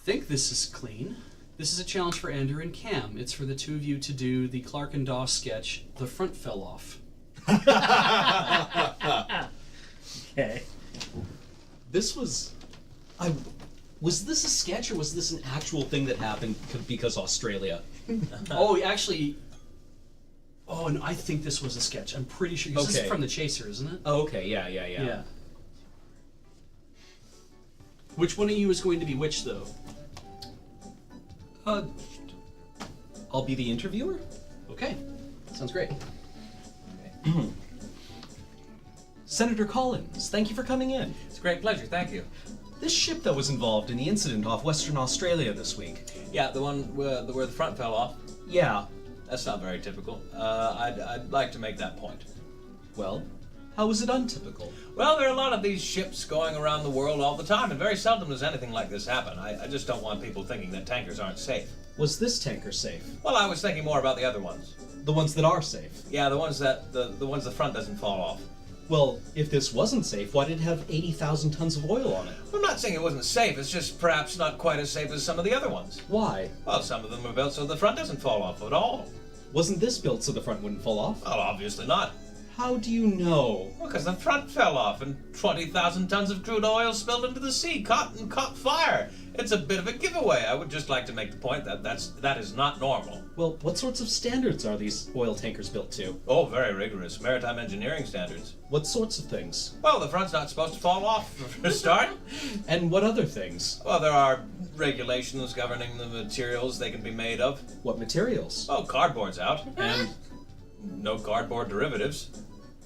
think this is clean. This is a challenge for Andrew and Cam. It's for the two of you to do the Clarke and Dawe sketch, The Front Fell Off. Okay. This was... Was this a sketch or was this an actual thing that happened because Australia? Oh, actually... Oh, no, I think this was a sketch. I'm pretty sure. 'Cause This is from The Chaser, isn't it? Oh, okay, yeah. Which one of you is going to be which, though? I'll be the interviewer? Okay. Sounds great. Senator Collins, thank you for coming in. It's a great pleasure, thank you. This ship that was involved in the incident off Western Australia this week. Yeah, the one where the front fell off. Yeah. That's not very typical. I'd like to make that point. Well, how is it untypical? Well, there are a lot of these ships going around the world all the time, and very seldom does anything like this happen. I just don't want people thinking that tankers aren't safe. Was this tanker safe? Well, I was thinking more about the other ones. The ones that are safe? Yeah, the ones that the ones the front doesn't fall off. Well, if this wasn't safe, why did it have 80,000 tons of oil on it? I'm not saying it wasn't safe, it's just perhaps not quite as safe as some of the other ones. Why? Well, some of them are built so the front doesn't fall off at all. Wasn't this built so the front wouldn't fall off? Well, obviously not. How do you know? Well, because the front fell off and 20,000 tons of crude oil spilled into the sea, caught fire. It's a bit of a giveaway. I would just like to make the point that that is not normal. Well, what sorts of standards are these oil tankers built to? Oh, very rigorous. Maritime engineering standards. What sorts of things? Well, the front's not supposed to fall off for a start. And what other things? Well, there are regulations governing the materials they can be made of. What materials? Oh, cardboard's out. And no cardboard derivatives.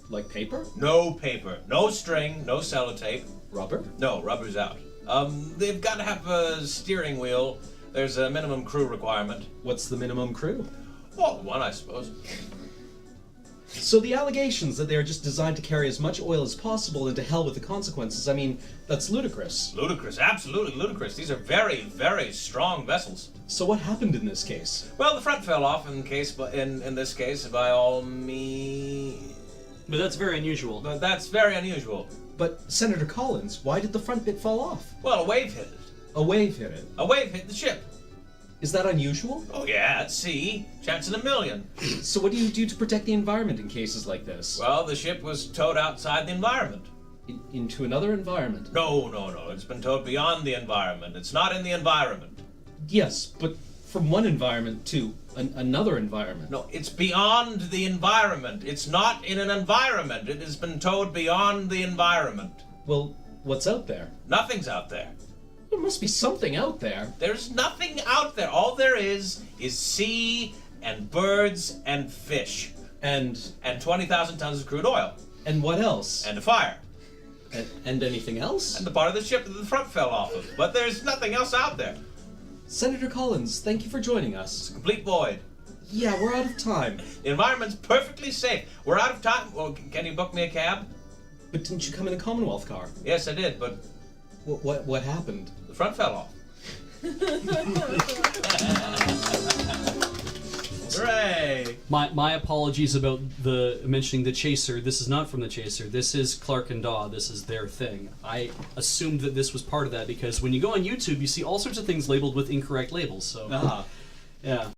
Like paper? No paper. No string. No sellotape. Rubber? No, rubber's out. They've got to have a steering wheel. There's a minimum crew requirement. What's the minimum crew? Well, one, I suppose. So the allegations that they are just designed to carry as much oil as possible and to hell with the consequences, I mean, that's ludicrous. Ludicrous, absolutely ludicrous. These are very, very strong vessels. So what happened in this case? Well, the front fell off in this case, by all means. But that's very unusual. But that's very unusual. But, Senator Collins, why did the front bit fall off? Well, a wave hit it. A wave hit it. A wave hit the ship. Is that unusual? Oh yeah, at sea. Chance in a million. So what do you do to protect the environment in cases like this? Well, the ship was towed outside the environment. Into another environment? No. It's been towed beyond the environment. It's not in the environment. Yes, but from one environment to another environment. No, it's beyond the environment. It's not in an environment. It has been towed beyond the environment. Well, what's out there? Nothing's out there. There must be something out there. There's nothing out there. All there is sea and birds and fish. And 20,000 tons of crude oil. And what else? And a fire. And anything else? And the part of the ship that the front fell off of. But there's nothing else out there. Senator Collins, thank you for joining us. It's a complete void. Yeah, we're out of time. The environment's perfectly safe. We're out of time. Well, can you book me a cab? But didn't you come in a Commonwealth car? Yes, I did, but What happened? the front fell off. Hooray! My apologies about the mentioning The Chaser. This is not from The Chaser. This is Clarke and Dawe. This is their thing. I assumed that this was part of that because when you go on YouTube, you see all sorts of things labeled with incorrect labels. So, Ah. yeah.